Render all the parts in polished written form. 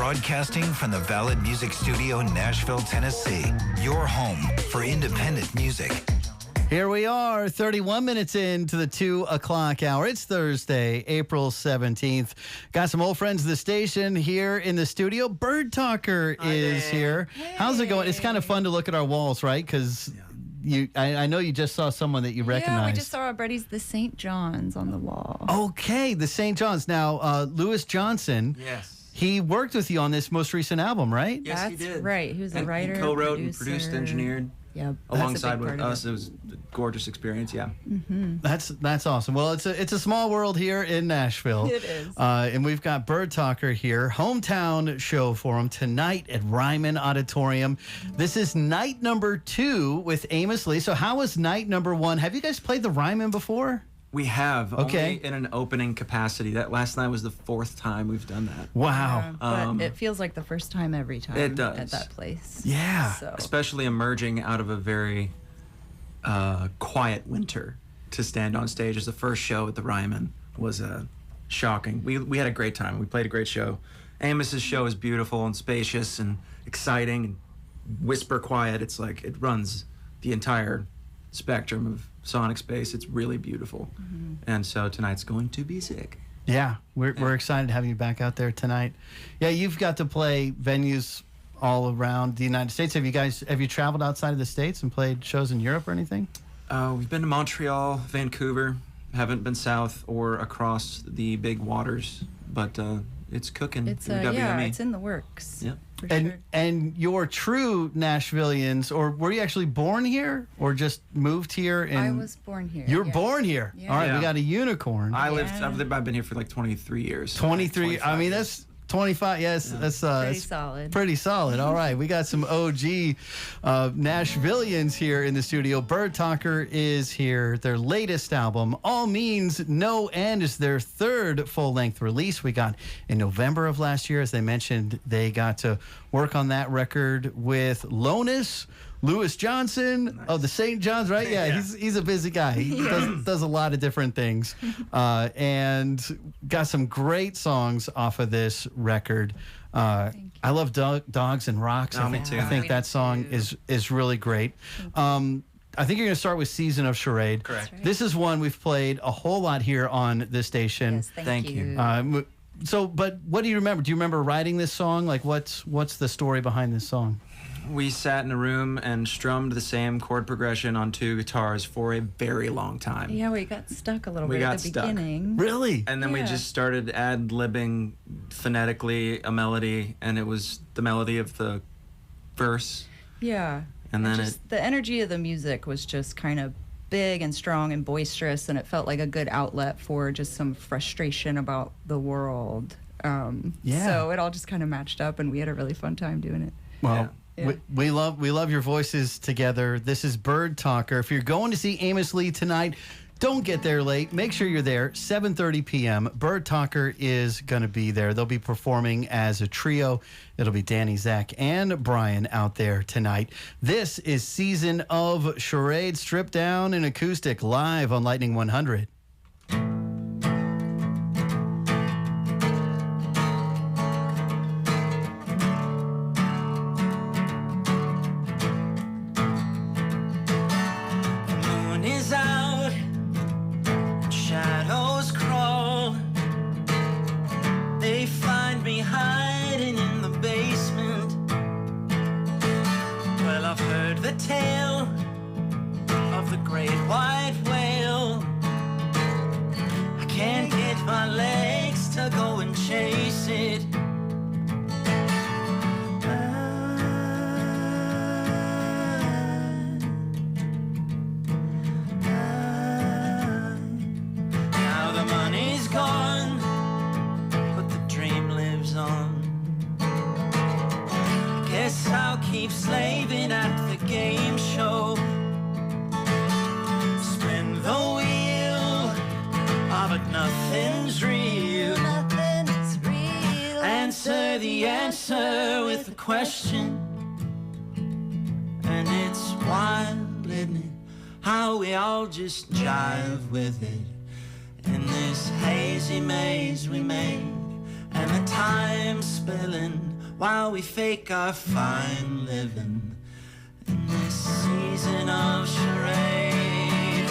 Broadcasting from the Valid Music Studio in Nashville, Tennessee. Your home for independent music. Here we are, 31 minutes into the 2 o'clock hour. It's Thursday, April 17th. Got some old friends of the station here in the studio. Bird Talker is here. Hey. How's it going? It's kind of fun to look at our walls, right? Because I know you just saw someone that you recognize. Yeah, we just saw our buddies, the St. John's, on the wall. Okay, the St. John's. Now, Lewis Johnson. Yes. He worked with you on this most recent album, right? Yes, he did. That's right. He was the writer, he co-wrote producer. and produced, engineered. Yeah, alongside with us. It was a gorgeous experience. Yeah, that's awesome. Well, it's a small world here in Nashville. It is, and we've got Bird Talker here, hometown show for him tonight at Ryman Auditorium. This is night number 2 with Amos Lee. So, how was night number 1? Have you guys played the Ryman before? we have. Okay. Only in an opening capacity. That last night was the 4th time we've done that. Wow. But it feels like the first time every time. It does. At that place. Yeah. So. Especially emerging out of a very quiet winter to stand on stage as the first show at the Ryman was shocking. We had a great time. We played a great show. Amos's show is beautiful and spacious and exciting and whisper quiet. It's like it runs the entire spectrum of sonic space. It's really beautiful. And so tonight's going to be sick. Yeah, we're excited to have you back out there tonight. Yeah, you've got to play venues all around the United States. Have you traveled outside of the States and played shows in Europe or anything? We've been to Montreal, Vancouver. Haven't been south or across the big waters, but it's cooking. It's through WME. yeah, it's in the works. Yep. For sure. And you're true Nashvillians, or were you actually born here, or just moved here? I was born here. You were yes. born here. Yeah. All right, we Yeah. got a unicorn. I've been here for like 23 years. 23. I mean, that's 25. Yes, that's Pretty that's solid. Pretty solid. All right, we got some OG Nashvillians here in the studio. Bird Talker is here. Their latest album, All Means No End, is their 3rd full-length release. We got in November of last year. As they mentioned, they got to work on that record with Lewis Johnson of the St. John's, right? Yeah, Yeah. he's a busy guy. He does a lot of different things, and got some great songs off of this record. I love Dogs and Rocks. Oh, me too. I think Me that song too. is really great. I think you're going to start with Season of Charade. Correct. right. This is one we've played a whole lot here on this station. Yes, Thank you. But what do you remember? Do you remember writing this song? Like, what's the story behind this song? We sat in a room and strummed the same chord progression on 2 guitars for a very long time. Yeah, we got stuck a little We bit got at the stuck. beginning. Really? And then we Yeah. just started ad-libbing phonetically a melody, and it was the melody of the verse. Yeah. And then the energy of the music was just kind of big and strong and boisterous, and it felt like a good outlet for just some frustration about the world. Yeah. So it all just kind of matched up, and we had a really fun time doing it. Well, Yeah. we love your voices together. This is Bird Talker. If you're going to see Amos Lee tonight, don't get there late. Make sure you're there. 7:30 p.m. Bird Talker is going to be there. They'll be performing as a trio. It'll be Danny, Zach, and Brian out there tonight. This is Season of Charade, stripped down in acoustic, live on Lightning 100. Shadows crawl. They find me hiding in the basement. Well, I've heard the tale of the great white whale. I can't get my legs to go and chase it. Now the money's gone, but the dream lives on. Guess I'll keep slaving at the game show. Spin the wheel, but nothing's real. Nothing's real. Answer the answer with a question, and it's wild, isn't it? How we all just jive with it in this hazy maze we made, and the time spilling while we fake our fine living in this season of charade.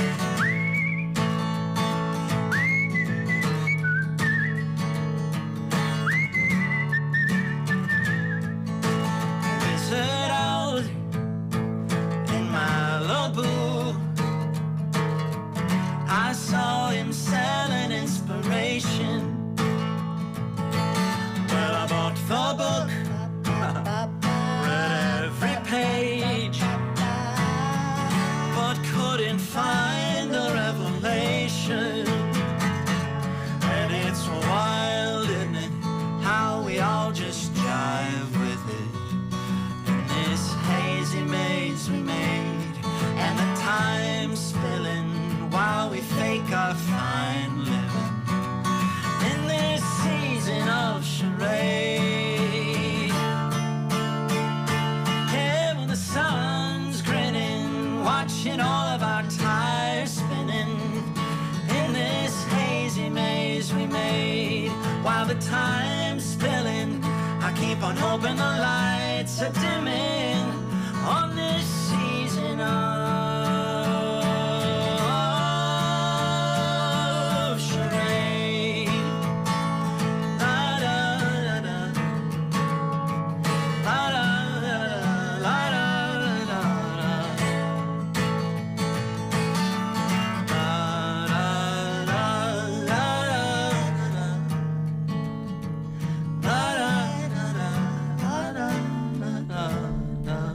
Wizard out in Malibu, I saw him selling inspiration. Well, I bought the book, read every page, but couldn't find the revelation. And it's wild, isn't it, how we all just jive with it in this hazy maze we made, and the time spilling while we fake our fine living in this season of charade. Yeah, when the sun's grinning, watching all of our tires spinning in this hazy maze we made, while the time's spilling, I keep on hoping the lights are dimming on this season of charade. La da da da, la da da da, la da da da, la da da, la da da, la da.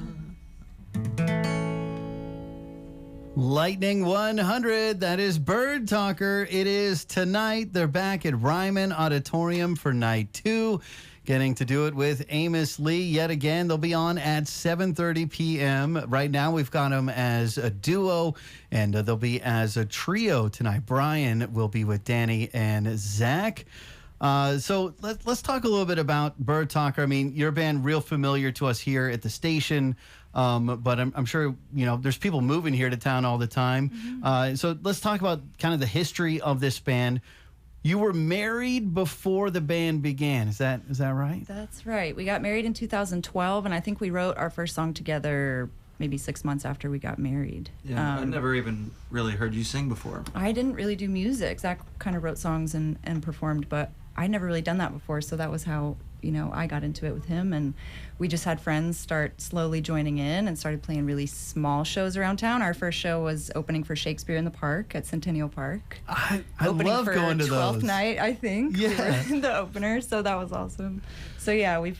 Lightning 100, that is Bird Talker. It is tonight. They're back at Ryman Auditorium for night 2, getting to do it with Amos Lee yet again. They'll be on at 7:30 p.m. Right now, we've got them as a duo, and they'll be as a trio tonight. Brian will be with Danny and Zach. So let's talk a little bit about Bird Talker. I mean, your band real familiar to us here at the station, but I'm sure, you know, there's people moving here to town all the time. So let's talk about kind of the history of this band. You were married before the band began. Is that right? That's right. We got married in 2012, and I think we wrote our first song together maybe 6 months after we got married. Yeah, I'd never even really heard you sing before. I didn't really do music. Zach kind of wrote songs and performed, but I'd never really done that before, so that was how, you know, I got into it with him. And we just had friends start slowly joining in and started playing really small shows around town. Our first show was opening for Shakespeare in the Park at Centennial Park. I opening love for going to 12th those. night, I think. Yeah. We were the opener, so that was awesome. So yeah, we've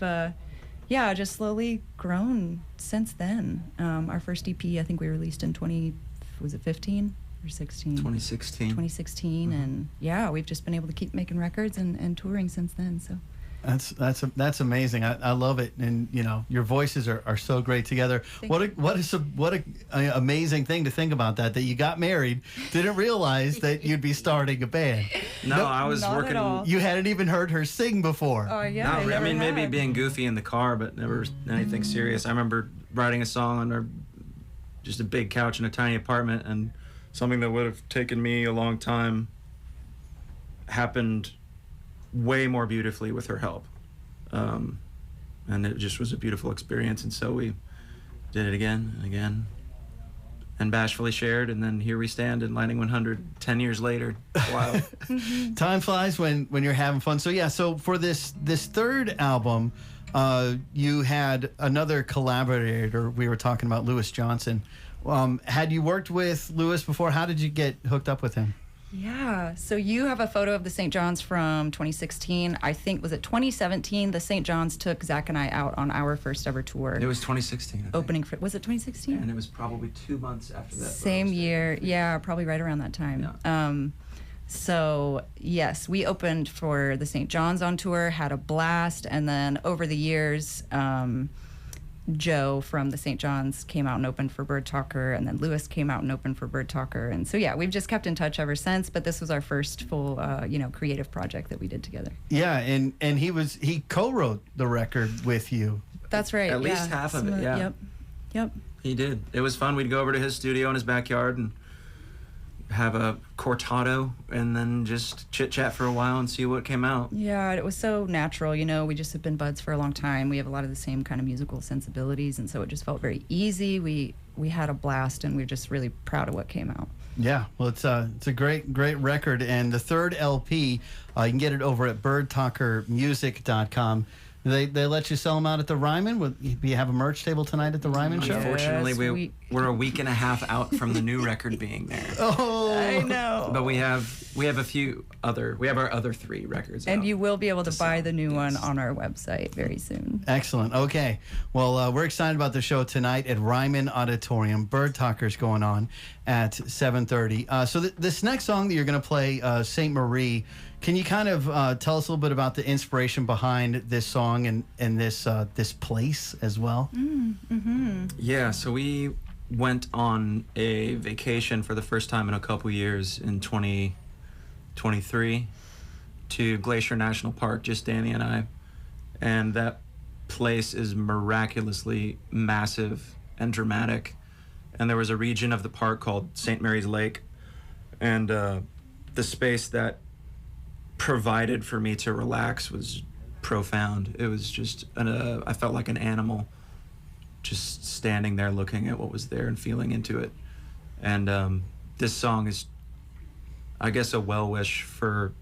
just slowly grown since then. Our first EP, I think we released in 2015 or 16? 2016. 2016, and yeah, we've just been able to keep making records and touring since then. So that's amazing. I love it, and you know, your voices are so great together. What a amazing thing to think about that you got married, didn't realize that you'd be starting a band. No, I was not working. at all. You hadn't even heard her sing before. Oh yeah, No, I mean, maybe had. being goofy in the car, but never anything serious. I remember writing a song on just a big couch in a tiny apartment, and something that would have taken me a long time happened way more beautifully with her help. And it just was a beautiful experience, and so we did it again and again and bashfully shared, and then here we stand in Lightning 100 10 years later. Wow. Time flies when you're having fun. So yeah, so for this third album, you had another collaborator. We were talking about Lewis Johnson. Had you worked with Lewis before? How did you get hooked up with him? Yeah, so you have a photo of the St. John's from 2016. I think, was it 2017? The St. John's took Zach and I out on our first ever tour. It was 2016, I think. Opening for, was it 2016? And it was probably 2 months after that. Same year, yeah, probably right around that time. Yeah. So yes, we opened for the St. John's on tour, had a blast, and then over the years, Joe from the St. John's came out and opened for Bird Talker, and then Lewis came out and opened for Bird Talker, and so yeah, we've just kept in touch ever since. But this was our first full, creative project that we did together. Yeah, and he co-wrote the record with you. That's right. At least half of it, yeah. Yep. He did. It was fun. We'd go over to his studio in his backyard and have a cortado and then just chit chat for a while and see what came out. Yeah, it was so natural. You know, we just have been buds for a long time. We have a lot of the same kind of musical sensibilities, and so it just felt very easy. We had a blast, and we're just really proud of what came out. Yeah, well, it's a great record, and the third LP, you can get it over at birdtalkermusic.com. They let you sell them out at the Ryman. Do you have a merch table tonight at the Ryman show? Unfortunately, we're a week and a half out from the new record being there. Oh, I know. But we have our other 3 records. And out. you will be able to buy the new one on our website very soon. excellent. Okay, well, we're excited about the show tonight at Ryman Auditorium. Bird Talker's going on at 7:30. So this next song that you're going to play, Saint Marie. Can you kind of tell us a little bit about the inspiration behind this song and this place as well? Yeah, so we went on a vacation for the first time in a couple years in 2023 to Glacier National Park, just Danny and I. And that place is miraculously massive and dramatic. And there was a region of the park called St. Mary's Lake. And the space that provided for me to relax was profound. It was just I felt like an animal just standing there looking at what was there and feeling into it. And this song is, I guess, a well wish for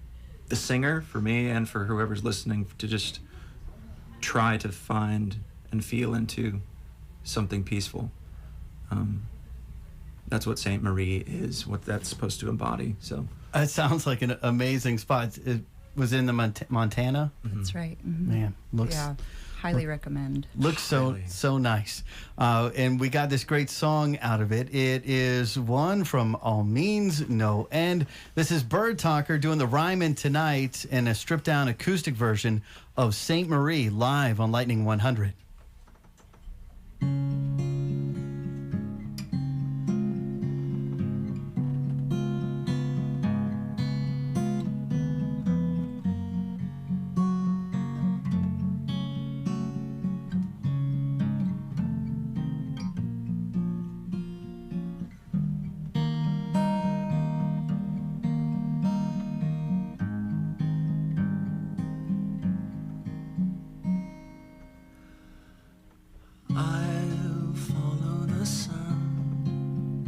the singer, for me, and for whoever's listening to just try to find and feel into something peaceful. That's what Saint Marie is, what that's supposed to embody. So It sounds like an amazing spot. It was in the Montana. That's right. Man, looks Highly recommend. looks so Highly. so nice. And we got this great song out of it. It is one from All Means No End. This is Bird Talker doing the Ryman tonight in a stripped down acoustic version of Saint Marie live on Lightning 100. I'll follow the sun,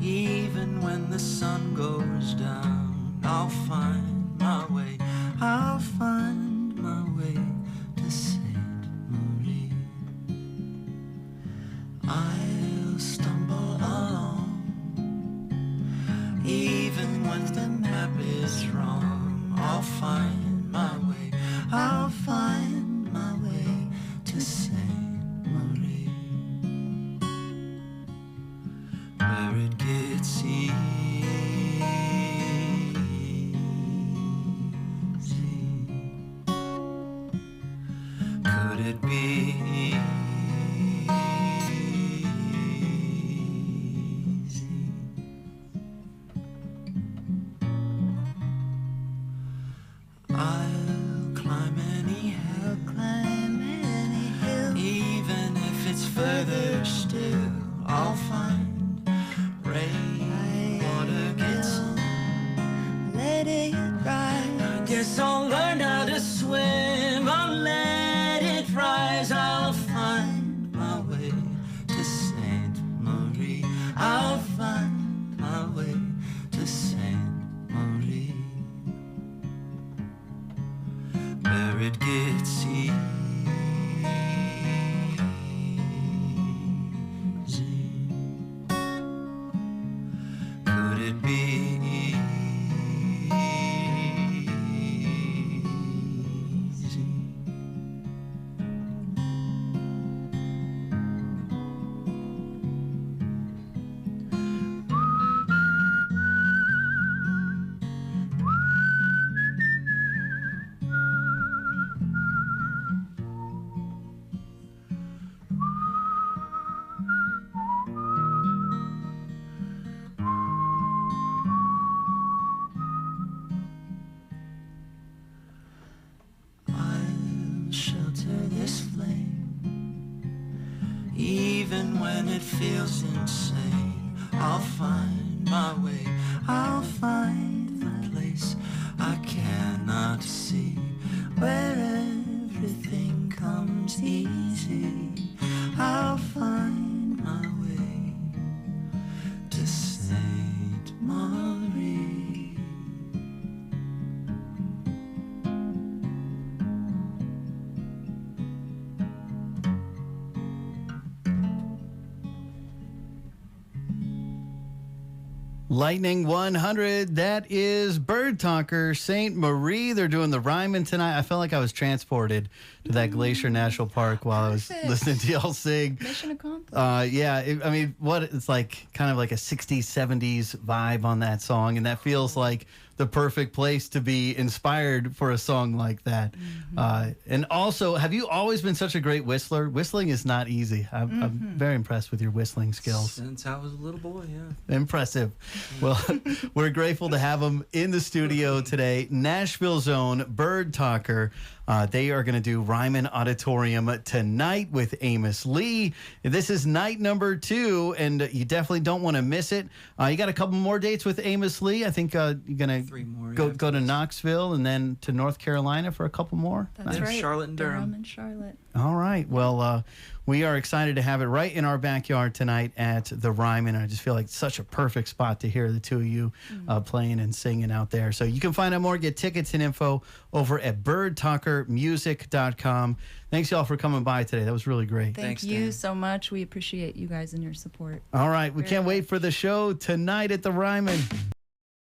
even when the sun goes down. I'll find my way, I'll find my way to Saint Marie. I'll stumble along, even when the map is wrong. I'll find my way, I'll find my way to Saint Marie, where it gets easy. Could it be easy? I'll climb any hill, even if it's further still. I'll find rain, water gets on, let it rise. I guess I'll learn how to swim. I'll let it rise. I'll find my way to Saint Marie. I'll find my way to Saint Marie, where it gets easy. Could it be easy? I'll shelter this flame, even when it feels insane. I'll find my way. I'll find the place I cannot see, where everything comes easy. I'll find my way to Saint Marie. Lightning 100, that is Bird Talker, St. Marie. They're doing the Ryman tonight. I felt like I was transported to that Glacier National Park while I was listening to y'all sing. Mission accomplished. Yeah, it's like kind of like a 60s, 70s vibe on that song, and that feels like the perfect place to be inspired for a song like that. And also, have you always been such a great whistler? Whistling is not easy. I'm very impressed with your whistling skills. Since I was a little boy, yeah. Impressive. Well, we're grateful to have them in the studio today. Nashville's own Bird Talker. They are going to do Ryman Auditorium tonight with Amos Lee. This is night number 2, and you definitely don't want to miss it. You got a couple more dates with Amos Lee. I think you're going to 3 more. go to Knoxville and then to North Carolina for a couple more. That's Nice. right. Charlotte and Durham. and Charlotte. All right. Well, we are excited to have it right in our backyard tonight at the Ryman. I just feel like it's such a perfect spot to hear the two of you playing and singing out there. So you can find out more, get tickets and info over at birdtalkermusic.com. Thanks, y'all, for coming by today. That was really great. Thank Thanks, you Dan. so much. We appreciate you guys and your support. All right. We Very can't much. wait for the show tonight at the Ryman.